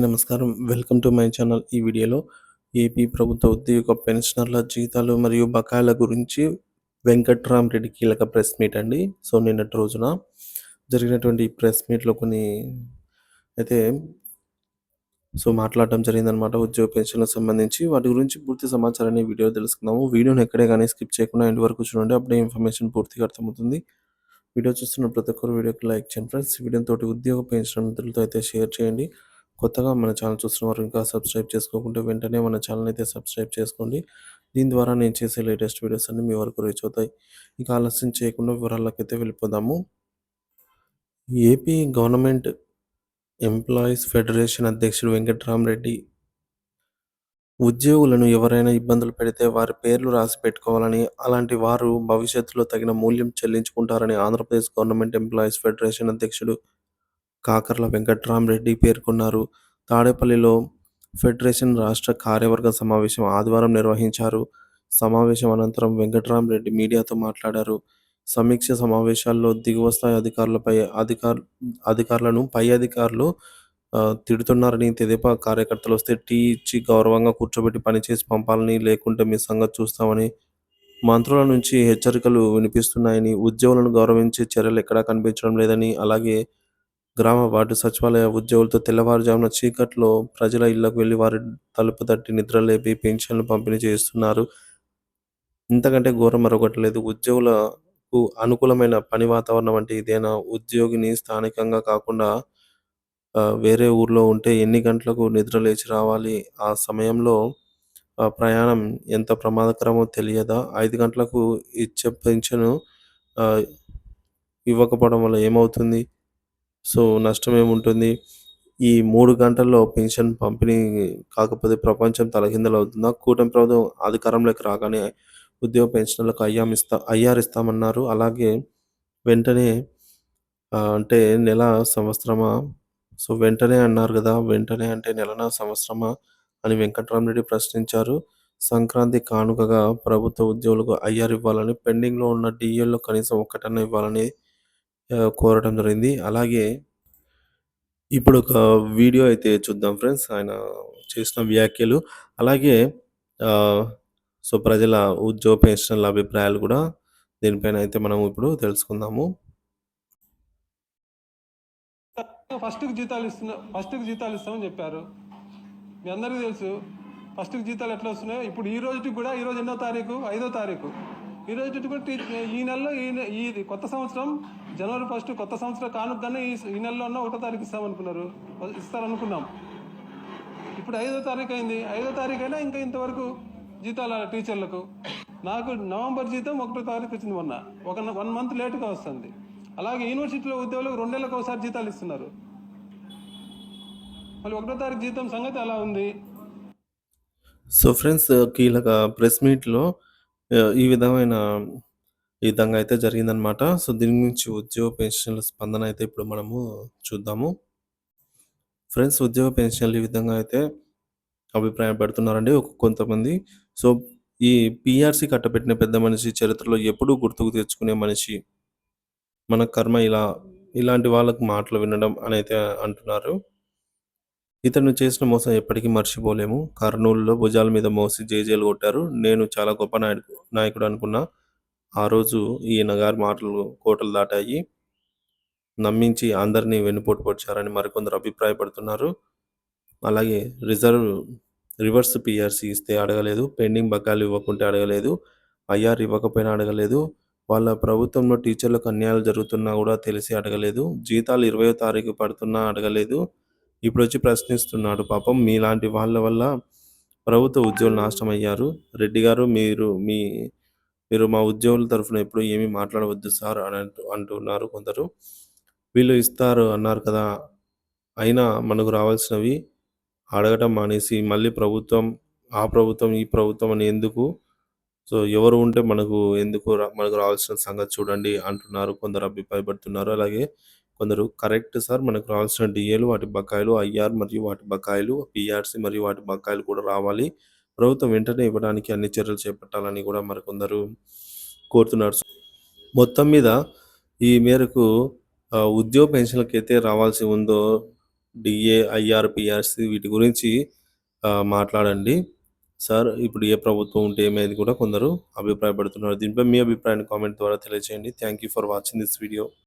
నమస్కారం. Welcome to my channel. ఈ వీడియోలో ఏపీ ప్రభుత్వ ఉద్యోగ పెన్షనర్ల జీతాలు మరియు బకాయిల గురించి వెంకట్రామరెడ్డి కీలక ప్రెస్ మీట్ అండి. సో, నిన్నటి రోజున జరిగినటువంటి ఈ ప్రెస్ మీట్‌లో కొన్ని అయితే మాట్లాడడం జరిగిందనమాట. ఉద్యోగ పెన్షన్‌లకు సంబంధించి. వాటి గురించి పూర్తి సమాచారాన్ని ఈ వీడియోలో తెలుసుకుందాము. వీడియోని ఎక్కడే గాని స్కిప్ చేయకుండా ఎండ్ వరకు చూడండి. అప్పుడే ఇన్ఫర్మేషన్ పూర్తిగా అర్థమవుతుంది. వీడియో చూస్తున్న ప్రతి ఒక్కరు వీడియోకి లైక్ చేయండి ఫ్రెండ్స్. వీడియోని తోటి ఉద్యోగ పెన్షన్ మిత్రులతో అయితే షేర్ చేయండి. కొత్తగా మన ఛానల్ చూస్తున్న వారు ఇంకా సబ్స్క్రైబ్ చేసుకోకుంటే వెంటనే మన ఛానల్ అయితే సబ్స్క్రైబ్ చేసుకోండి. దీని ద్వారా నేను చేసే లేటెస్ట్ వీడియోస్ అన్నీ మీ వరకు రీచ్ అవుతాయి. ఇక ఆలస్యం చేయకుండా వివరాలకైతే వెళ్ళిపోదాము. ఏపీ గవర్నమెంట్ ఎంప్లాయీస్ ఫెడరేషన్ అధ్యక్షుడు వెంకట్రామరెడ్డి ఉద్యోగులను ఎవరైనా ఇబ్బందులు పెడితే వారి పేర్లు రాసి పెట్టుకోవాలని, అలాంటి వారు భవిష్యత్తులో తగిన మూల్యం చెల్లించుకుంటారని ఆంధ్రప్రదేశ్ గవర్నమెంట్ ఎంప్లాయీస్ ఫెడరేషన్ అధ్యక్షుడు కాకర్ల వెంకట్రామరెడ్డి పేర్కొన్నారు. తాడేపల్లిలో ఫెడరేషన్ రాష్ట్ర కార్యవర్గ సమావేశం ఆదివారం నిర్వహించారు. సమావేశం అనంతరం వెంకట్రామరెడ్డి మీడియాతో మాట్లాడారు. సమీక్ష సమావేశాల్లో దిగువ స్థాయి అధికారులను పై అధికారులు తిడుతున్నారని, తెదేపా కార్యకర్తలొస్తే టీ ఇచ్చి గౌరవంగా కూర్చోబెట్టి పనిచేసి పంపాలని, లేకుంటే మీ సంగతి చూస్తామని మంత్రుల నుంచి హెచ్చరికలు వినిపిస్తున్నాయని, ఉద్యోగులను గౌరవించే చర్యలు ఎక్కడా కనిపించడం లేదని, అలాగే గ్రామ వార్డు సచివాలయ ఉద్యోగులతో తెల్లవారుజామున చీకట్లో ప్రజల ఇళ్లకు వెళ్లి వారి తలుపు తట్టి నిద్రలేపి పెన్షన్లు పంపిణీ చేస్తున్నారు. ఇంతకంటే ఘోరం మరొకటి లేదు. ఉద్యోగులకు అనుకూలమైన పని వాతావరణం అంటే ఇదేనా? ఉద్యోగిని స్థానికంగా కాకుండా వేరే ఊర్లో ఉంటే ఎన్ని గంటలకు నిద్ర లేచి రావాలి? ఆ సమయంలో ప్రయాణం ఎంత ప్రమాదకరమో తెలియదా? 5 గంటలకు ఇచ్చే పెన్షను ఆహ్, ఇవ్వకపోవడం వల్ల ఏమవుతుంది? సో, నష్టమేముంటుంది? ఈ 3 గంటల్లో పెన్షన్ పంపిణీ కాకపోతే ప్రపంచం తలకిందులవుతుందా? కూటమి ప్రభుత్వం అధికారంలోకి రాగానే ఉద్యోగ పెన్షనర్లకు ఐఆర్ ఇస్తామన్నారు. అలాగే వెంటనే అంటే నెల, సంవత్సరమా? సో, వెంటనే అన్నారు గదా! వెంటనే అంటే నెలనా, సంవత్సరమా? అని వెంకట్రామరెడ్డి ప్రశ్నించారు. సంక్రాంతి కానుకగా ప్రభుత్వ ఉద్యోగులకు ఐఆర్ ఇవ్వాలని, పెండింగ్‌లో ఉన్న డీఏల్లో కనీసం ఒక్కటన్నా ఇవ్వాలని కోరడం జరిగింది. అలాగే ఇప్పుడొక వీడియో అయితే చూద్దాం ఫ్రెండ్స్. ఆయన చేసిన వ్యాఖ్యలు. అలాగే ఆహ్, ప్రజల ఉద్యోగ పెన్షన్ల అభిప్రాయాలు గూడా దీనిపైన అయితే మనం ఇప్పుడు తెలుసుకుందాము. ఫస్ట్‌కి జీతాలు ఇస్తామని చెప్పారు. మీ అందరికీ తెలుసు ఫస్ట్‌కి జీతాలు ఎట్లా వస్తున్నాయో. ఇప్పుడు ఈ రోజుకి కూడా, ఈరోజు ఎన్నో తారీఖు, 5వ తారీఖు. ఈ రోజుకి కూడా ఈ నెలలో ఈ కొత్త సంవత్సరం జనవరి 1 కొత్త సంవత్సరం కానుకగానే ఈ నెలలో ఉన్న 1వ తారీఖు ఇస్తారనుకున్నాం. ఇప్పుడు 5వ తారీఖు అయింది. 5వ తారీఖు అయినా ఇంకా ఇంతవరకు జీతాల టీచర్లకు. నాకు నవంబర్ జీతం 1వ తారీఖు వచ్చింది మొన్న. 1 మంత్ లేటుగా వస్తుంది. అలాగే యూనివర్సిటీలో ఉద్యోగులకు 2 నెలలకు ఒకసారి జీతాలు ఇస్తున్నారు. మళ్ళీ 1వ తారీఖు జీతం సంగతి అలా ఉంది. సో, ఫ్రెండ్స్, కీలక ప్రెస్ మీట్‌లో ఈ విధంగా అయితే జరిగిందనమాట. సో, దీని గురించి ఉద్యోగ పెన్షన్ల స్పందన అయితే ఇప్పుడు మనము చూద్దాము. ఫ్రెండ్స్, ఉద్యోగ పెన్షన్లు ఈ విధంగా అయితే అభిప్రాయపడుతున్నారండి కొంతమంది. సో, ఈ పీఆర్సీ కట్టబెట్టిన పెద్ద మనిషి, చరిత్రలో ఎప్పుడూ గుర్తుకు తెచ్చుకునే మనిషి. మన కర్మ ఇలా, ఇలాంటి వాళ్ళకి మాటలు వినడం అనైతే అంటున్నారు. ఇతను చేసిన మోసం ఎప్పటికీ మర్చిపోలేము. కర్నూలులో భుజాల మీద మోసి జేజేలు కొట్టారు. నేను చాలా గొప్ప నాయకుడు అనుకున్నా. ఆ రోజు ఈయన గారి మాటలు కోటలు దాటాయి. నమ్మించి అందరిని వెన్నుపోటు పొడిచారని మరికొందరు అభిప్రాయపడుతున్నారు. అలాగే రివర్స్ పీఆర్సీ ఇస్తే అడగలేదు. పెండింగ్ బకాయిలు ఇవ్వకుంటే అడగలేదు. ఐఆర్ ఇవ్వకపోయినా అడగలేదు. వాళ్ళ ప్రభుత్వంలో టీచర్లకు అన్యాయాలు జరుగుతున్నా కూడా తెలిసి అడగలేదు. జీతాలు 20వ తారీఖు పడుతున్నా అడగలేదు. ఇప్పుడొచ్చి ప్రశ్నిస్తున్నాడు. పాపం మీలాంటి వాళ్ళ వల్ల ప్రభుత్వ ఉద్యోగులు నాశనమయ్యారు. రెడ్డి గారు, మీరు మా ఉద్యోగుల తరఫున ఎప్పుడు ఏమీ మాట్లాడవద్దు సార్ అని అంటున్నారు కొందరు. వీళ్ళు ఇస్తారు అన్నారు కదా! అయినా మనకు రావాల్సినవి అడగటం మానేసి మళ్ళీ ప్రభుత్వం, ఆ ప్రభుత్వం, ఈ ప్రభుత్వం అని ఎందుకు? సో, ఎవరు ఉంటే మనకు రావాల్సిన సంగతి చూడండి అంటున్నారు. కొందరు అభిప్రాయపడుతున్నారు. అలాగే కొందరు కరెక్ట్ సార్, మనకు రావాల్సిన డీఏలు, వాటి బకాయిలు, ఐఆర్ మరియు వాటి బకాయిలు, పీఆర్సీ మరియు వాటి బకాయిలు కూడా రావాలి. ప్రభుత్వం వెంటనే ఇవ్వడానికి అన్ని చర్యలు చేపట్టాలని కూడా మరికొందరు కోరుతున్నారు. మొత్తం మీద ఈ మేరకు ఉద్యోగ పెన్షన్లకైతే రావాల్సి ఉందో డీఏ, ఐఆర్‌పీఆర్‌సీ వీటి గురించి మాట్లాడండి. సార్ ఇప్పుడు ఏ ప్రభుత్వం ఉంటే ఏమనేది కూడా కొందరు అభిప్రాయపడుతున్నారు. దీనిపై మీ అభిప్రాయాన్ని కామెంట్ ద్వారా తెలియజేయండి. Thank you for watching this video.